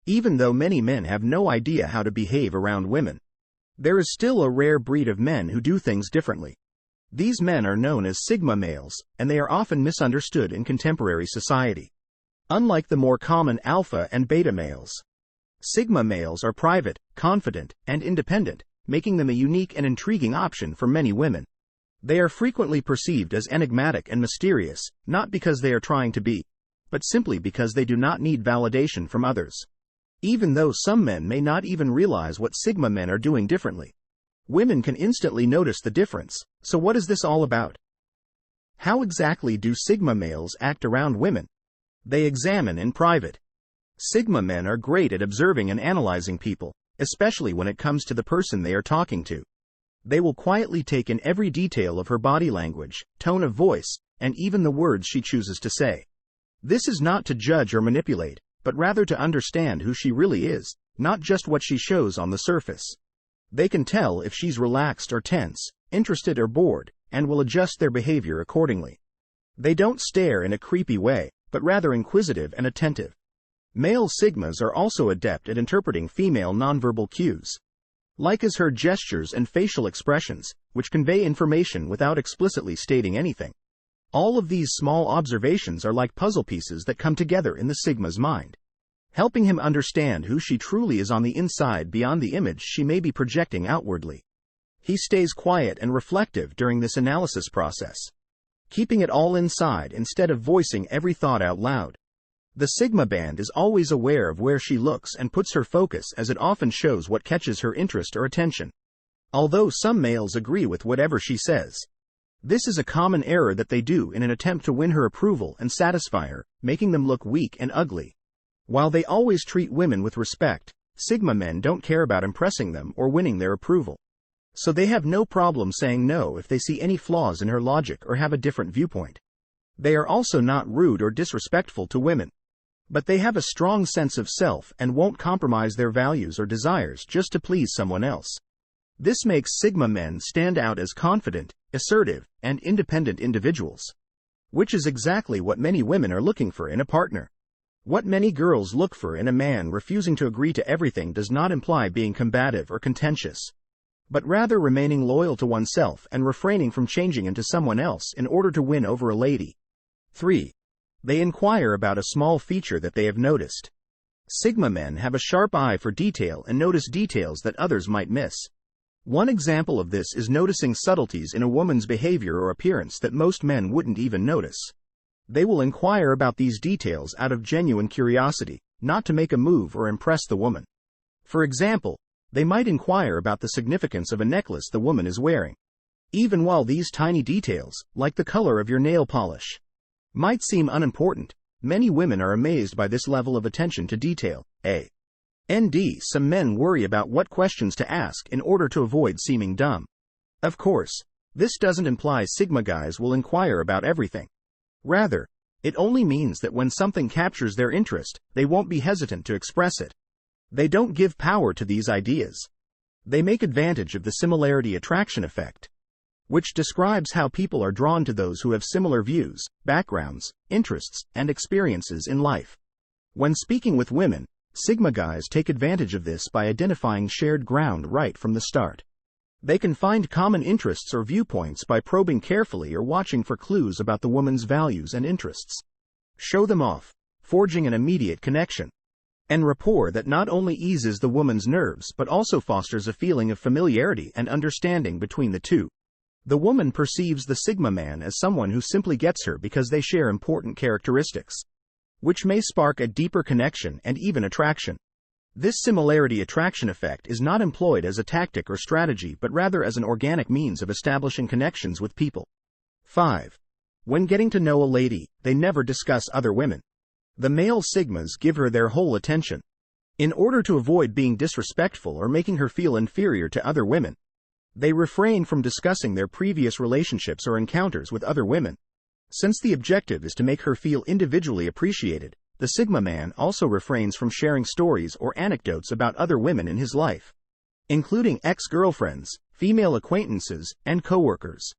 Even though many men have no idea how to behave around women, there is still a rare breed of men who do things differently. These men are known as Sigma males, and they are often misunderstood in contemporary society. Unlike the more common alpha and beta males, Sigma males are private, confident, and independent, making them a unique and intriguing option for many women. They are frequently perceived as enigmatic and mysterious, not because they are trying to be, but simply because they do not need validation from others. Even though some men may not even realize what Sigma men are doing differently, women can instantly notice the difference. So what is this all about? How exactly do Sigma males act around women? They examine in private. Sigma men are great at observing and analyzing people, especially when it comes to the person they are talking to. They will quietly take in every detail of her body language, tone of voice, and even the words she chooses to say. This is not to judge or manipulate, but rather to understand who she really is, not just what she shows on the surface. They can tell if she's relaxed or tense, interested or bored, and will adjust their behavior accordingly. They don't stare in a creepy way, but rather inquisitive and attentive. Male Sigmas are also adept at interpreting female nonverbal cues, like her gestures and facial expressions, which convey information without explicitly stating anything. All of these small observations are like puzzle pieces that come together in the Sigma's mind, helping him understand who she truly is on the inside beyond the image she may be projecting outwardly. He stays quiet and reflective during this analysis process, keeping it all inside instead of voicing every thought out loud. The Sigma band is always aware of where she looks and puts her focus, as it often shows what catches her interest or attention. Although some males agree with whatever she says, this is a common error that they do in an attempt to win her approval and satisfy her, making them look weak and ugly. While they always treat women with respect, Sigma men don't care about impressing them or winning their approval. So they have no problem saying no if they see any flaws in her logic or have a different viewpoint. They are also not rude or disrespectful to women, but they have a strong sense of self and won't compromise their values or desires just to please someone else. This makes Sigma men stand out as confident, assertive, and independent individuals, which is exactly what many women are looking for in a partner. What many girls look for in a man refusing to agree to everything does not imply being combative or contentious, but rather remaining loyal to oneself and refraining from changing into someone else in order to win over a lady. 3. They inquire about a small feature that they have noticed. Sigma men have a sharp eye for detail and notice details that others might miss. One example of this is noticing subtleties in a woman's behavior or appearance that most men wouldn't even notice. They will inquire about these details out of genuine curiosity, not to make a move or impress the woman. For example, they might inquire about the significance of a necklace the woman is wearing. Even while these tiny details, like the color of your nail polish, might seem unimportant, many women are amazed by this level of attention to detail. Some men worry about what questions to ask in order to avoid seeming dumb. Of course, this doesn't imply Sigma guys will inquire about everything. Rather, it only means that when something captures their interest, they won't be hesitant to express it. They don't give power to these ideas. They make advantage of the similarity attraction effect, which describes how people are drawn to those who have similar views, backgrounds, interests, and experiences in life. When speaking with women, Sigma guys take advantage of this by identifying shared ground right from the start. They can find common interests or viewpoints by probing carefully or watching for clues about the woman's values and interests. Show them off, forging an immediate connection and rapport that not only eases the woman's nerves but also fosters a feeling of familiarity and understanding between the two. The woman perceives the Sigma man as someone who simply gets her because they share important characteristics, which may spark a deeper connection and even attraction. This similarity attraction effect is not employed as a tactic or strategy but rather as an organic means of establishing connections with people. 5. When getting to know a lady, they never discuss other women. The male Sigmas give her their whole attention. In order to avoid being disrespectful or making her feel inferior to other women, they refrain from discussing their previous relationships or encounters with other women. Since the objective is to make her feel individually appreciated, the Sigma man also refrains from sharing stories or anecdotes about other women in his life, including ex-girlfriends, female acquaintances, and coworkers.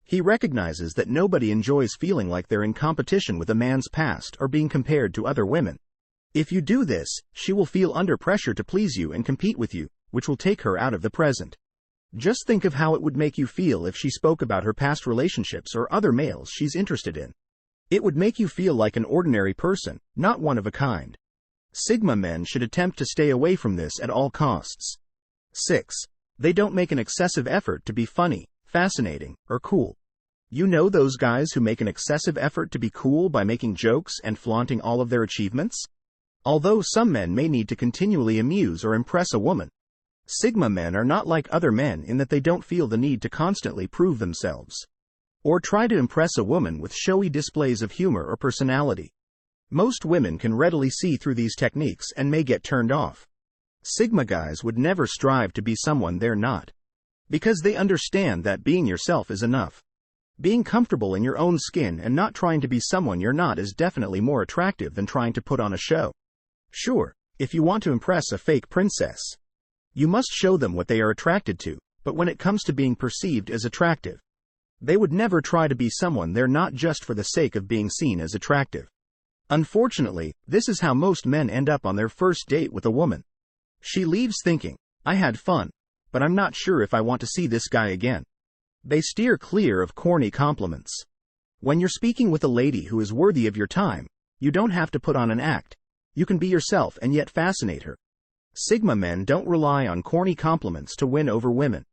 He recognizes that nobody enjoys feeling like they're in competition with a man's past or being compared to other women. If you do this, she will feel under pressure to please you and compete with you, which will take her out of the present. Just think of how it would make you feel if she spoke about her past relationships or other males she's interested in. It would make you feel like an ordinary person, not one of a kind. Sigma men should attempt to stay away from this at all costs. 6. They don't make an excessive effort to be funny, fascinating, or cool. You know those guys who make an excessive effort to be cool by making jokes and flaunting all of their achievements? Although some men may need to continually amuse or impress a woman, Sigma men are not like other men in that they don't feel the need to constantly prove themselves or try to impress a woman with showy displays of humor or personality. Most women can readily see through these techniques and may get turned off. Sigma guys would never strive to be someone they're not, because they understand that being yourself is enough. Being comfortable in your own skin and not trying to be someone you're not is definitely more attractive than trying to put on a show. Sure, if you want to impress a fake princess, you must show them what they are attracted to, but when it comes to being perceived as attractive, they would never try to be someone they're not just for the sake of being seen as attractive. Unfortunately, this is how most men end up on their first date with a woman. She leaves thinking, I had fun, but I'm not sure if I want to see this guy again. They steer clear of corny compliments. When you're speaking with a lady who is worthy of your time, you don't have to put on an act. You can be yourself and yet fascinate her. Sigma men don't rely on corny compliments to win over women.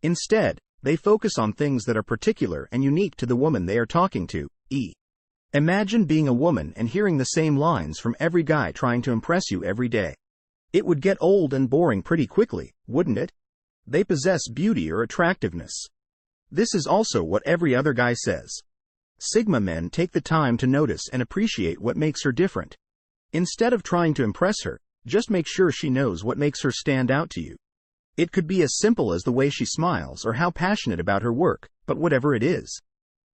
Instead, they focus on things that are particular and unique to the woman they are talking to. Imagine being a woman and hearing the same lines from every guy trying to impress you every day. It would get old and boring pretty quickly, wouldn't it? They possess beauty or attractiveness. This is also what every other guy says. Sigma men take the time to notice and appreciate what makes her different. Instead of trying to impress her, just make sure she knows what makes her stand out to you. It could be as simple as the way she smiles or how passionate about her work, but whatever it is,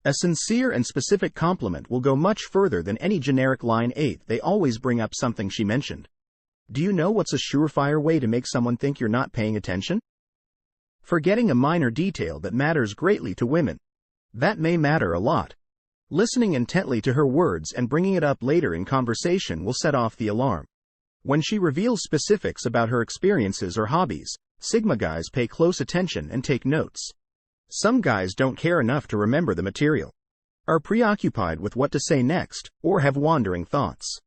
a sincere and specific compliment will go much further than any generic line. 8. They always bring up something she mentioned. Do you know what's a surefire way to make someone think you're not paying attention? Forgetting a minor detail that matters greatly to women. That may matter a lot. Listening intently to her words and bringing it up later in conversation will set off the alarm. When she reveals specifics about her experiences or hobbies, Sigma guys pay close attention and take notes. Some guys don't care enough to remember the material, are preoccupied with what to say next, or have wandering thoughts.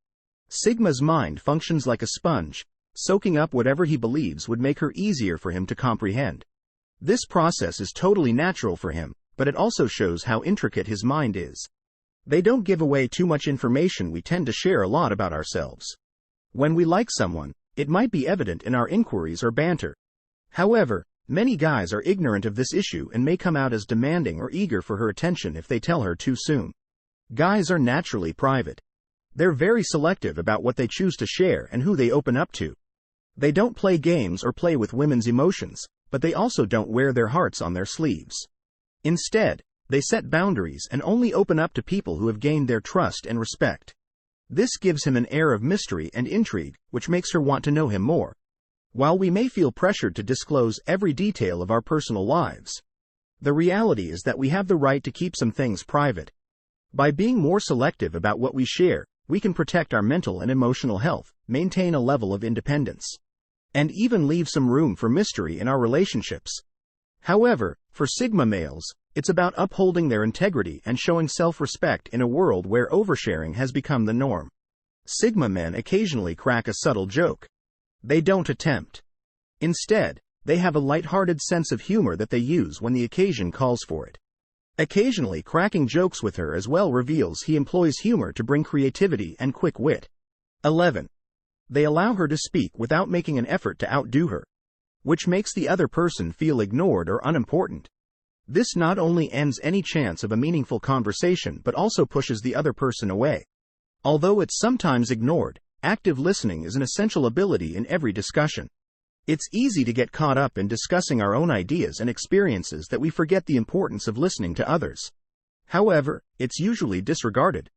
Sigma's mind functions like a sponge, soaking up whatever he believes would make her easier for him to comprehend. This process is totally natural for him, but it also shows how intricate his mind is. They don't give away too much information. We tend to share a lot about ourselves. When we like someone, it might be evident in our inquiries or banter. However, many guys are ignorant of this issue and may come out as demanding or eager for her attention if they tell her too soon. Guys are naturally private. They're very selective about what they choose to share and who they open up to. They don't play games or play with women's emotions, but they also don't wear their hearts on their sleeves. Instead, they set boundaries and only open up to people who have gained their trust and respect. This gives him an air of mystery and intrigue, which makes her want to know him more. While we may feel pressured to disclose every detail of our personal lives, the reality is that we have the right to keep some things private. By being more selective about what we share, we can protect our mental and emotional health, maintain a level of independence, and even leave some room for mystery in our relationships. However, for Sigma males, it's about upholding their integrity and showing self-respect in a world where oversharing has become the norm. Sigma men occasionally crack a subtle joke. They don't attempt. Instead, they have a light-hearted sense of humor that they use when the occasion calls for it. Occasionally cracking jokes with her as well reveals he employs humor to bring creativity and quick wit. 11. They allow her to speak without making an effort to outdo her, which makes the other person feel ignored or unimportant. This not only ends any chance of a meaningful conversation but also pushes the other person away. Although it's sometimes ignored, active listening is an essential ability in every discussion. It's easy to get caught up in discussing our own ideas and experiences that we forget the importance of listening to others. However, it's usually disregarded.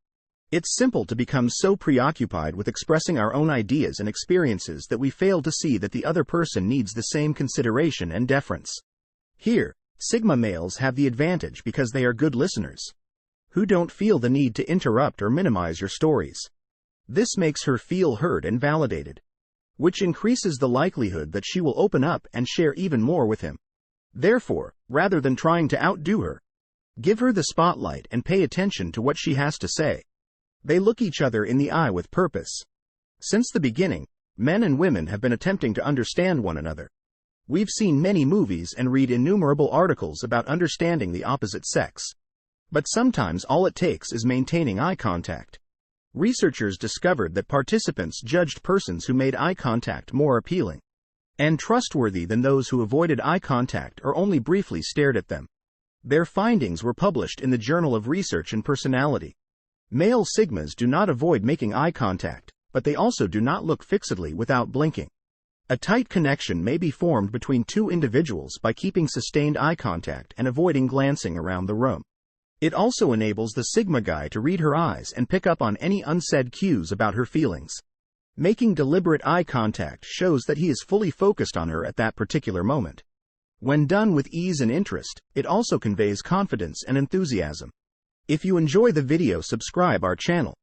It's simple to become so preoccupied with expressing our own ideas and experiences that we fail to see that the other person needs the same consideration and deference. Here, Sigma males have the advantage because they are good listeners, who don't feel the need to interrupt or minimize your stories. This makes her feel heard and validated, which increases the likelihood that she will open up and share even more with him. Therefore, rather than trying to outdo her, give her the spotlight and pay attention to what she has to say. They look each other in the eye with purpose. Since the beginning, men and women have been attempting to understand one another. We've seen many movies and read innumerable articles about understanding the opposite sex. But sometimes all it takes is maintaining eye contact. Researchers discovered that participants judged persons who made eye contact more appealing and trustworthy than those who avoided eye contact or only briefly stared at them. Their findings were published in the Journal of Research and Personality. Male sigmas do not avoid making eye contact, but they also do not look fixedly without blinking. A tight connection may be formed between two individuals by keeping sustained eye contact and avoiding glancing around the room. It also enables the sigma guy to read her eyes and pick up on any unsaid cues about her feelings. Making deliberate eye contact shows that he is fully focused on her at that particular moment. When done with ease and interest, it also conveys confidence and enthusiasm. If you enjoy the video, subscribe our channel.